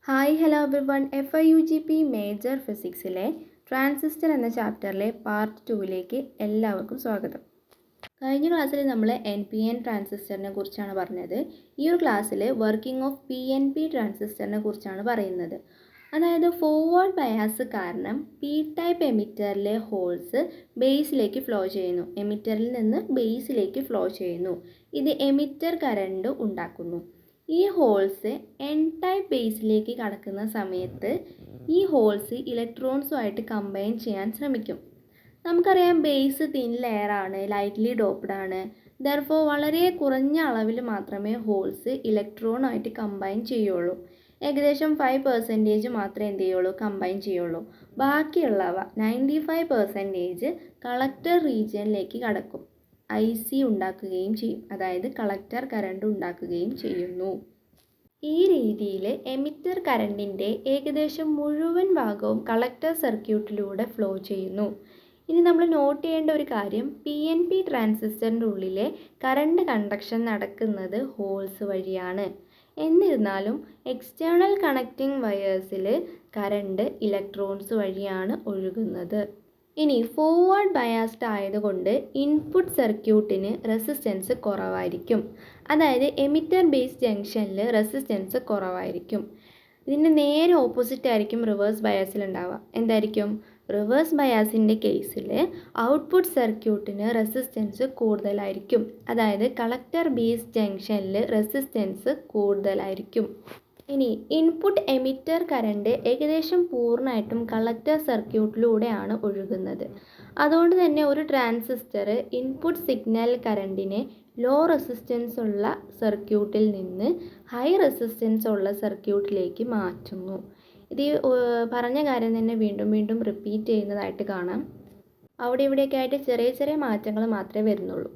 Hi hello everyone. FIUGP major ഫിസിക്സിലെ transistor എന്ന ചാപ്റ്ററിലെ പാർട്ട് 2ലേക്ക് എല്ലാവർക്കും സ്വാഗതം. കഴിഞ്ഞ ക്ലാസ്സിൽ നമ്മൾ NPN ട്രാൻസിസ്റ്ററിനെ കുറിച്ചാണ് പറഞ്ഞത്. ഈ ഒരു ക്ലാസ്സിൽ വർക്കിംഗ് ഓഫ് PNP ട്രാൻസിസ്റ്ററിനെ കുറിച്ചാണ് പറയുന്നത്. അതായത് ഫോർവേഡ് ബയാസ് കാരണം പി ടൈപ്പ് എമിറ്ററിലെ ഹോൾസ് ബേസിലേക്ക് ഫ്ലോ ചെയ്യുന്നു. എമിറ്ററിൽ നിന്ന് ബേസിലേക്ക് ഫ്ലോ ചെയ്യുന്നു. ഇത് എമിറ്റർ കറണ്ട് ഉണ്ടാക്കുന്നു. ഈ ഹോൾസ് എൻ ടൈപ്പ് ബേസിലേക്ക് കടക്കുന്ന സമയത്ത് ഈ ഹോൾസ് ഇലക്ട്രോൺസുമായിട്ട് കമ്പൈൻ ചെയ്യാൻ ശ്രമിക്കും. നമുക്കറിയാം ബേസ് തിൻ ലെയറാണ്, ലൈറ്റ്ലി ഡോപ്ഡ് ആണ്. ദർഫോർ വളരെ കുറഞ്ഞ അളവിൽ മാത്രമേ ഹോൾസ് ഇലക്ട്രോണുമായിട്ട് കമ്പൈൻ ചെയ്യുള്ളൂ. ഏകദേശം 5% മാത്രമേ എന്ത് ചെയ്യുള്ളൂ, കമ്പൈൻ ചെയ്യുള്ളൂ. ബാക്കിയുള്ളവ 95% കളക്ടർ റീജിയനിലേക്ക് കടക്കും. IC ഉണ്ടാക്കുകയും ചെയ്യും, അതായത് കളക്ടർ കറണ്ട് ഉണ്ടാക്കുകയും ചെയ്യുന്നു. ഈ രീതിയിൽ എമിറ്റർ കറണ്ടിൻ്റെ ഏകദേശം മുഴുവൻ ഭാഗവും കളക്ടർ സർക്യൂട്ടിലൂടെ ഫ്ലോ ചെയ്യുന്നു. ഇനി നമ്മൾ നോട്ട് ചെയ്യേണ്ട ഒരു കാര്യം, PNP ട്രാൻസിസ്റ്ററിൻ്റെ ഉള്ളിലെ കറണ്ട് കണ്ടക്ഷൻ നടക്കുന്നത് ഹോൾസ് വഴിയാണ്. എന്നിരുന്നാലും എക്സ്റ്റേണൽ കണക്റ്റിംഗ് വയേഴ്സിൽ കറണ്ട് ഇലക്ട്രോൺസ് വഴിയാണ് ഒഴുകുന്നത്. ഇനി ഫോർവേഡ് ബയാസ്ഡ് ആയതുകൊണ്ട് ഇൻപുട്ട് സർക്യൂട്ടിന് റെസിസ്റ്റൻസ് കുറവായിരിക്കും. അതായത് എമിറ്റർ ബേസ് ജംഗ്ഷനിൽ റെസിസ്റ്റൻസ് കുറവായിരിക്കും. ഇതിന് നേരെ ഓപ്പോസിറ്റ് ആയിരിക്കും റിവേഴ്സ് ബയാസിൽ ഉണ്ടാവുക. എന്തായിരിക്കും? റിവേഴ്സ് ബയാസിൻ്റെ കേസിൽ ഔട്ട്പുട്ട് സർക്യൂട്ടിന് റെസിസ്റ്റൻസ് കൂടുതലായിരിക്കും. അതായത് കളക്ടർ ബേസ് ജംഗ്ഷനിൽ റെസിസ്റ്റൻസ് കൂടുതലായിരിക്കും. ഇനി ഇൻപുട്ട് എമിറ്റർ കറണ്ട് ഏകദേശം പൂർണ്ണമായിട്ടും കളക്ടർ സർക്യൂട്ടിലൂടെയാണ് ഒഴുകുന്നത്. അതുകൊണ്ട് തന്നെ ഒരു ട്രാൻസിസ്റ്റർ ഇൻപുട്ട് സിഗ്നൽ കറണ്ടിനെ ലോ റെസിസ്റ്റൻസ് ഉള്ള സർക്യൂട്ടിൽ നിന്ന് ഹൈ റെസിസ്റ്റൻസ് ഉള്ള സർക്യൂട്ടിലേക്ക് മാറ്റുന്നു. ഇത് പറഞ്ഞ കാര്യം തന്നെ വീണ്ടും വീണ്ടും റിപ്പീറ്റ് ചെയ്യുന്നതായിട്ട് കാണാം. അവിടെ ഇവിടെയൊക്കെ ആയിട്ട് ചെറിയ ചെറിയ മാറ്റങ്ങൾ മാത്രമേ വരുന്നുള്ളൂ.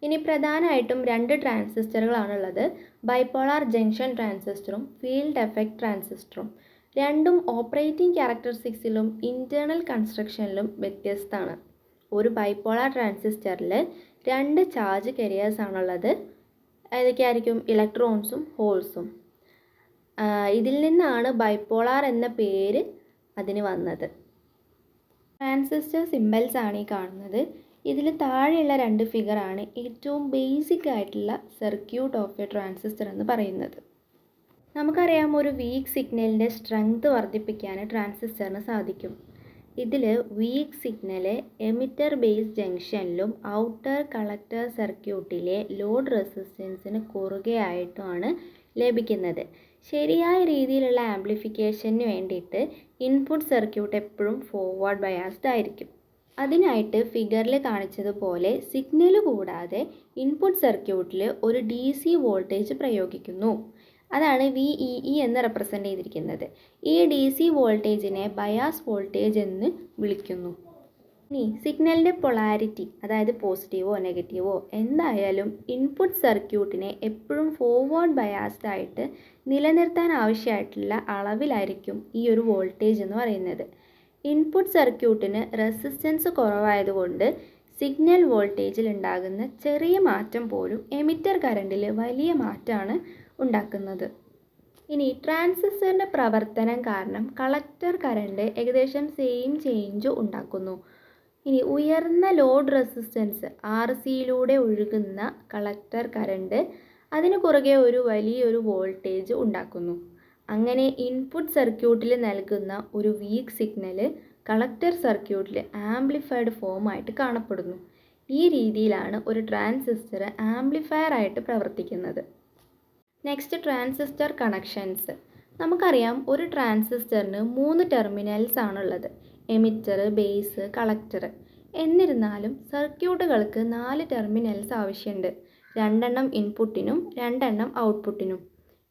ഇനി പ്രധാനമായിട്ടും 2 ട്രാൻസിസ്റ്ററുകളാണുള്ളത്. ബൈപോളാർ ജംഗ്ഷൻ ട്രാൻസിസ്റ്ററും ഫീൽഡ് എഫക്റ്റ് ട്രാൻസിസ്റ്ററും. രണ്ടും ഓപ്പറേറ്റിംഗ് ക്യാരക്ടറിസ്റ്റിക്സിലും ഇൻറ്റേർണൽ കൺസ്ട്രക്ഷനിലും വ്യത്യസ്തമാണ്. ഒരു ബൈപോളാർ ട്രാൻസിസ്റ്ററിൽ 2 ചാർജ് കെരിയേഴ്സ് ആണുള്ളത്. ഏതൊക്കെയായിരിക്കും? ഇലക്ട്രോൺസും ഹോൾസും. ഇതിൽ നിന്നാണ് ബൈപോളാർ എന്ന പേര് അതിന് വന്നത്. ട്രാൻസിസ്റ്റർ സിംബൽസ് ആണ് ഈ കാണുന്നത്. ഇതിൽ താഴെയുള്ള 2 ഫിഗറാണ് ഏറ്റവും ബേസിക് ആയിട്ടുള്ള സർക്യൂട്ട് ഓഫ് എ ട്രാൻസിസ്റ്റർ എന്ന് പറയുന്നത്. നമുക്കറിയാം ഒരു വീക്ക് സിഗ്നലിൻ്റെ സ്ട്രെങ്ത് വർദ്ധിപ്പിക്കാൻ ട്രാൻസിസ്റ്ററിന് സാധിക്കും. ഇതിൽ വീക്ക് സിഗ്നല് എമിറ്റർ ബേസ് ജംഗ്ഷനിലും ഔട്ടർ കളക്ടർ സർക്യൂട്ടിലെ ലോഡ് റെസിസ്റ്റൻസിന് കുറുകെയായിട്ടുമാണ് ലഭിക്കുന്നത്. ശരിയായ രീതിയിലുള്ള ആംപ്ലിഫിക്കേഷന് വേണ്ടിയിട്ട് ഇൻപുട്ട് സർക്യൂട്ട് എപ്പോഴും ഫോർവേഡ് ബയാസ്ഡ് ആയിരിക്കും. അതിനായിട്ട് ഫിഗറിൽ കാണിച്ചതുപോലെ സിഗ്നൽ കൂടാതെ ഇൻപുട്ട് സർക്യൂട്ടിൽ ഒരു DC വോൾട്ടേജ് പ്രയോഗിക്കുന്നു. അതാണ് VEE എന്ന് റെപ്രസെൻ്റ് ചെയ്തിരിക്കുന്നത്. ഈ DC വോൾട്ടേജിനെ ബയാസ് വോൾട്ടേജ് എന്ന് വിളിക്കുന്നു. ഇനി സിഗ്നലിൻ്റെ പൊളാരിറ്റി, അതായത് പോസിറ്റീവോ നെഗറ്റീവോ എന്തായാലും ഇൻപുട്ട് സർക്യൂട്ടിനെ എപ്പോഴും ഫോർവേഡ് ബയാസ്ഡ് ആയിട്ട് നിലനിർത്താൻ ആവശ്യമായിട്ടുള്ള അളവിലായിരിക്കും ഈ ഒരു വോൾട്ടേജ് എന്ന് പറയുന്നത്. ഇൻപുട്ട് സർക്യൂട്ടിന് റെസിസ്റ്റൻസ് കുറവായതുകൊണ്ട് സിഗ്നൽ വോൾട്ടേജിൽ ഉണ്ടാകുന്ന ചെറിയ മാറ്റം പോലും എമിറ്റർ കറണ്ടിൽ വലിയ മാറ്റമാണ് ഉണ്ടാക്കുന്നത്. ഇനി ട്രാൻസിസ്റ്ററിൻ്റെ പ്രവർത്തനം കാരണം കളക്ടർ കറണ്ട് ഏകദേശം സെയിം ചേഞ്ച് ഉണ്ടാക്കുന്നു. ഇനി ഉയർന്ന ലോഡ് റെസിസ്റ്റൻസ് RCയിലൂടെ ഒഴുകുന്ന കളക്ടർ കറണ്ട് അതിന് കുറുകെ ഒരു വലിയൊരു വോൾട്ടേജ് ഉണ്ടാക്കുന്നു. അങ്ങനെ ഇൻപുട്ട് സർക്യൂട്ടിൽ നൽകുന്ന ഒരു വീക്ക് സിഗ്നൽ കളക്ടർ സർക്യൂട്ടിൽ ആംപ്ലിഫൈഡ് ഫോമായിട്ട് കാണപ്പെടുന്നു. ഈ രീതിയിലാണ് ഒരു ട്രാൻസിസ്റ്റർ ആംപ്ലിഫയർ ആയിട്ട് പ്രവർത്തിക്കുന്നത്. Next, transistor connections. നമുക്കറിയാം ഒരു ട്രാൻസിസ്റ്ററിന് 3 ടെർമിനൽസ് ആണുള്ളത്, എമിറ്റർ, ബേസ്, കളക്ടർ. എന്നിരുന്നാലും സർക്യൂട്ടുകൾക്ക് 4 ടെർമിനൽസ് ആവശ്യമുണ്ട്. 2 എണ്ണം ഇൻപുട്ടിനും 2 എണ്ണം ഔട്ട്പുട്ടിനും.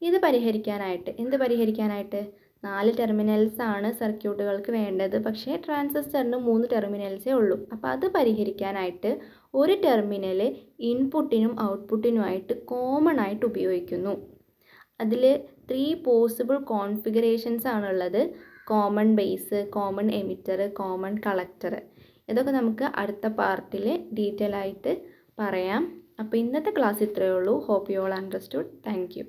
ഇത് പരിഹരിക്കാനായിട്ട് 4 ടെർമിനൽസ് ആണ് സർക്യൂട്ടുകൾക്ക് വേണ്ടത്. പക്ഷേ ട്രാൻസിസ്റ്ററിന് 3 ടെർമിനൽസേ ഉള്ളൂ. അപ്പോൾ അത് പരിഹരിക്കാനായിട്ട് ഒരു ടെർമിനൽ ഇൻപുട്ടിനും ഔട്ട്പുട്ടിനുമായിട്ട് കോമൺ ആയിട്ട് ഉപയോഗിക്കുന്നു. അതിൽ 3 പോസിബിൾ കോൺഫിഗറേഷൻസ് ആണുള്ളത്. Common base, common emitter, common collector. ഇതൊക്കെ നമുക്ക് അടുത്ത പാർട്ടിൽ ഡീറ്റെയിൽ ആയിട്ട് പറയാം. അപ്പോൾ ഇന്നത്തെ ക്ലാസ് ഇത്രയേ ഉള്ളൂ. Hope you all understood. Thank U.